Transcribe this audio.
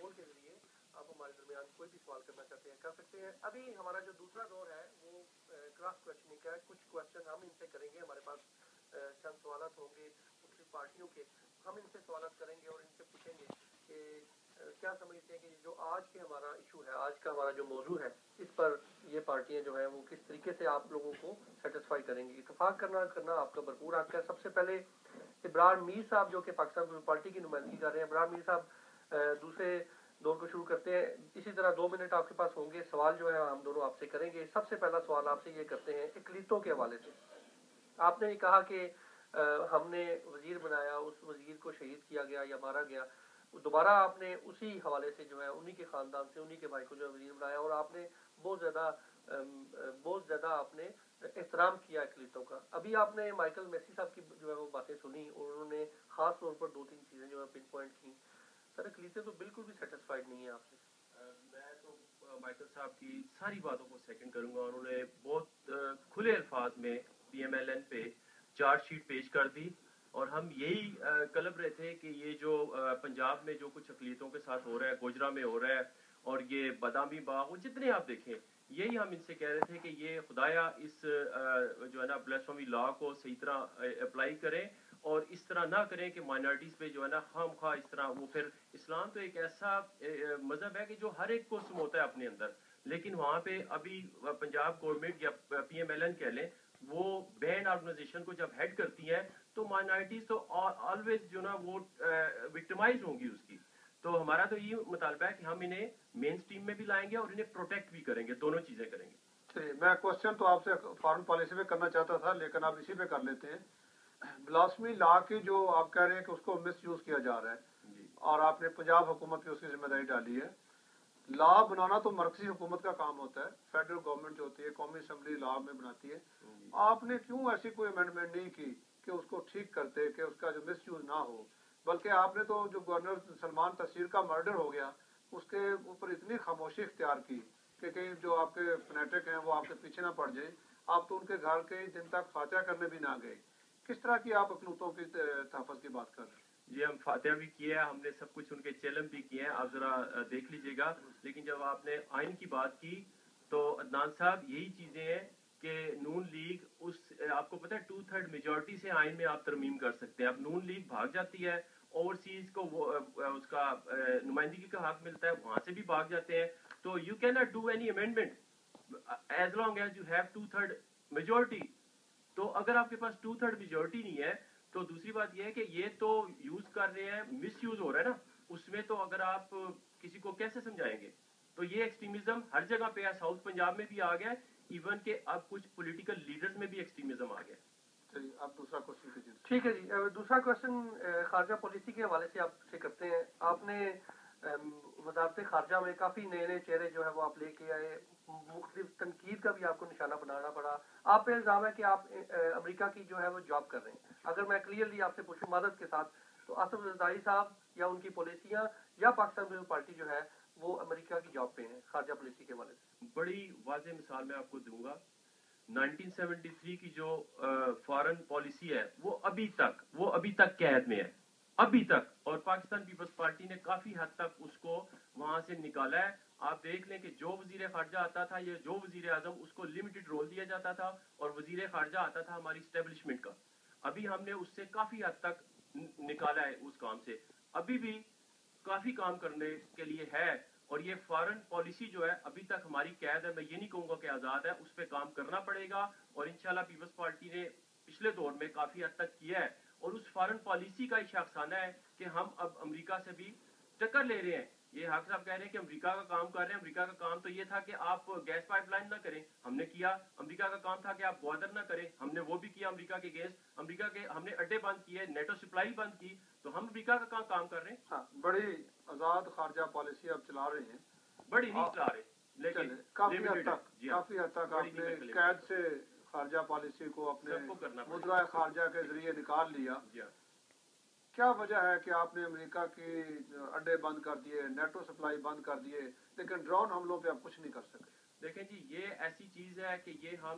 Phone کے ذریعے آپ ہمارے درمیان کوئی بھی سوال کرنا چاہتے ہیں کر سکتے ہیں. ابھی ہمارا جو دوسرا دور ہے وہ کراس کوشچننگ کا ہے. کچھ کوشچن ہم ان سے کریں گے. ہمارے پاس چند سوالات ہوں گے مختلف پارٹیوں کے. ہم ان سے سوالات کریں گے اور ان سے پوچھیں گے کہ کیا سمجھتے ہیں کہ جو آج کے ہمارا ایشو ہے, آج کا ہمارا جو موضوع ہے, اس پر یہ پارٹیاں جو ہیں وہ کس طریقے سے آپ لوگوں کو سیٹسفائی کریں گی. اتفاق کرنا آپ کا بھرپور حق ہے. سب سے پہلے ابرار میر صاحب جو کہ پاکستان پیپلز پارٹی کی نمائندگی کر رہے ہیں. ابرار میر صاحب دوسرے دور کو شروع کرتے ہیں. اسی طرح 2 منٹ آپ کے پاس ہوں گے. سوال جو ہے ہم دونوں آپ سے کریں گے. سب سے پہلا سوال آپ سے یہ کرتے ہیں اقلیتوں کے حوالے سے. آپ نے کہا کہ ہم نے وزیر بنایا, اس وزیر کو شہید کیا گیا یا مارا گیا, دوبارہ آپ نے اسی حوالے سے جو ہے انہی کے خاندان سے انہی کے بھائی کو جو ہے وزیر بنایا, اور آپ نے بہت زیادہ آپ نے احترام کیا اقلیتوں کا. ابھی آپ نے مائیکل میسی صاحب کی جو ہے وہ باتیں سنی اور انہوں نے خاص طور پر 2-3 چیزیں جو ہے پن پوائنٹ کی. سر اقلیتیں تو بالکل بھی سیٹسفائیڈ نہیں ہیں آپ سے. میں تو مائیکل صاحب کی ساری باتوں کو سیکنڈ کروں گا. انہوں نے بہت کھلے الفاظ میں پی ایم ایل این پہ چارج شیٹ پیش کر دی, اور ہم یہی کلب رہے تھے کہ یہ جو پنجاب میں جو کچھ اقلیتوں کے ساتھ ہو رہا ہے, گوجرا میں ہو رہا ہے, اور یہ بادامی باغ, وہ جتنے آپ دیکھیں, یہی ہم ان سے کہہ رہے تھے کہ یہ خدایا اس جو ہے نا بلیسفیمی لا کو صحیح طرح اپلائی کریں, اور اس طرح نہ کریں کہ مائنارٹیز پہ جو ہے نا خواہ مخواہ اس طرح وہ. پھر اسلام تو ایک ایسا مذہب ہے کہ جو ہر ایک کو سموتا ہے اپنے اندر, لیکن وہاں پہ ابھی پنجاب گورنمنٹ یا پی ایم ایل این کہہ لیں, وہ بینڈ آرگنائزیشن کو جب ہیڈ کرتی ہے تو مائنارٹیز تو آلویز جو نا وہ وکٹمائز ہوں گی اس کی. تو ہمارا تو یہ مطالبہ ہے کہ ہم انہیں مین سٹریم میں بھی لائیں گے اور انہیں پروٹیکٹ بھی کریں گے, دونوں چیزیں کریں گے. میں کوشچن تو آپ سے فارن پالیسی پہ کرنا چاہتا تھا, لیکن آپ اسی پہ کر لیتے ہیں. بلاسفیمی لا کی جو آپ کہہ رہے ہیں کہ اس کو مس یوز کیا جا رہا ہے, جی. اور آپ نے پنجاب حکومت کی اس کی ذمہ داری ڈالی ہے. لا بنانا تو مرکزی حکومت کا کام ہوتا ہے, فیڈرل گورنمنٹ جو ہوتی ہے قومی اسمبلی لا میں بناتی ہے. آپ نے کیوں ایسی کوئی امینڈمنٹ نہیں کی کہ اس کو ٹھیک کرتے, کہ اس کا جو مس یوز نہ ہو؟ بلکہ آپ نے تو جو گورنر سلمان تحصیل کا مرڈر ہو گیا, اس کے اوپر اتنی خاموشی اختیار کی کہ کہیں جو آپ کے فنیٹک ہیں وہ آپ کے پیچھے نہ پڑ جائیں. آپ تو ان کے گھر کئی دن تک فاتحہ کرنے بھی نہ گئے. کس طرح کی آپ اقلیتوں کی تحفظ کی بات کر رہے ہیں؟ جی, ہم فاتحہ بھی کیے ہیں, ہم نے سب کچھ ان کے چیلم بھی کیے ہیں, آپ ذرا دیکھ لیجئے گا. لیکن جب آپ نے آئین کی بات کی تو عدنان صاحب یہی چیزیں ہیں کہ نون لیگ اس آپ کو پتہ ہے 2/3 میجورٹی سے آئین میں آپ ترمیم کر سکتے ہیں. اب نون لیگ بھاگ جاتی ہے, اوورسیز کو اس کا نمائندگی کا حق ملتا ہے, وہاں سے بھی بھاگ جاتے ہیں. تو you can not do any amendment as long as you have 2/3 majority. تو اگر آپ کے پاس 2/3 میجورٹی نہیں ہے, تو دوسری بات یہ ہے کہ یہ تو یوز کر رہے ہیں, مس یوز ہو رہا ہے نا اس میں. تو اگر آپ کسی کو کیسے سمجھائیں گے؟ تو یہ ایکسٹریمزم ہر جگہ پہ ہے, ساؤتھ پنجاب میں بھی آ گیا, ایون کہ اب کچھ پولیٹیکل لیڈرز میں بھی ایکسٹریمزم آ گیا. آپ دوسرا کوشچن کیجیے. ٹھیک ہے جی, دوسرا کوشچن خارجہ پالیسی کے حوالے سے آپ سے کرتے ہیں. آپ نے وزارت خارجہ میں کافی نئے نئے چہرے جو ہے وہ آپ لے کے آئے, مختلف تنقید کا بھی آپ کو نشانہ بنانا پڑا. آپ پہ الزام ہے کہ آپ امریکہ کی جو ہے وہ جاب کر رہے ہیں. اگر میں کلیئرلی آپ سے پوچھوں معذرت کے ساتھ, تو آصف زرداری صاحب یا ان کی پالیسیاں یا پاکستان پیپلز پارٹی جو ہے وہ امریکہ کی جاب پہ ہیں خارجہ پالیسی کے حوالے سے؟ بڑی واضح مثال میں آپ کو دوں گا. 1973 کی جو فارن پالیسی ہے وہ ابھی تک قید میں ہے, ابھی تک. اور پاکستان پیپلز پارٹی نے کافی حد تک اس کو وہاں سے نکالا ہے. آپ دیکھ لیں کہ جو وزیر خارجہ آتا تھا یا جو وزیر اعظم, اس کو لمیٹڈ رول دیا جاتا تھا, اور وزیر خارجہ آتا تھا ہماری اسٹیبلشمنٹ کا. ابھی ہم نے اس سے کافی حد تک نکالا ہے اس کام سے. ابھی بھی کافی کام کرنے کے لیے ہے, اور یہ فارن پالیسی جو ہے ابھی تک ہماری قید ہے. میں یہ نہیں کہوں گا کہ آزاد ہے, اس پہ کام کرنا پڑے گا, اور انشاءاللہ پیپلز پارٹی نے پچھلے دور میں کافی حد تک کیا ہے. اور اس فارن پالیسی کا ایک افسانہ ہے کہ ہم اب امریکہ سے بھی ٹکر لے رہے ہیں. یہ حق صاحب کہہ رہے ہیں کہ امریکہ کا کام کر رہے ہیں. امریکہ کا کام تو یہ تھا کہ آپ گیس پائپ لائن نہ کریں, ہم نے کیا. امریکہ کا کام تھا کہ آپ بارڈر نہ کریں, ہم نے وہ بھی کیا امریکہ کے گیس. امریکہ کے ہم نے اڈے بند کیے, نیٹو سپلائی بند کی, تو ہم امریکہ کا کام کر رہے ہیں. ہاں, بڑی آزاد خارجہ پالیسی آپ چلا رہے ہیں. بڑی نہیں چلا رہے, لیکن کافی حد تک آپ نے قید سے خارجہ پالیسی کو اپنے مدرہ خارجہ کے ذریعے نکال لیا. کیا وجہ ہے کہ آپ نے امریکہ کی اڈے بند کر دیے, نیٹو سپلائی بند کر دیے, لیکن ڈرون حملوں پہ آپ کچھ نہیں کر سکے؟ دیکھیں جی, یہ ایسی چیز ہے کہ یہ ہم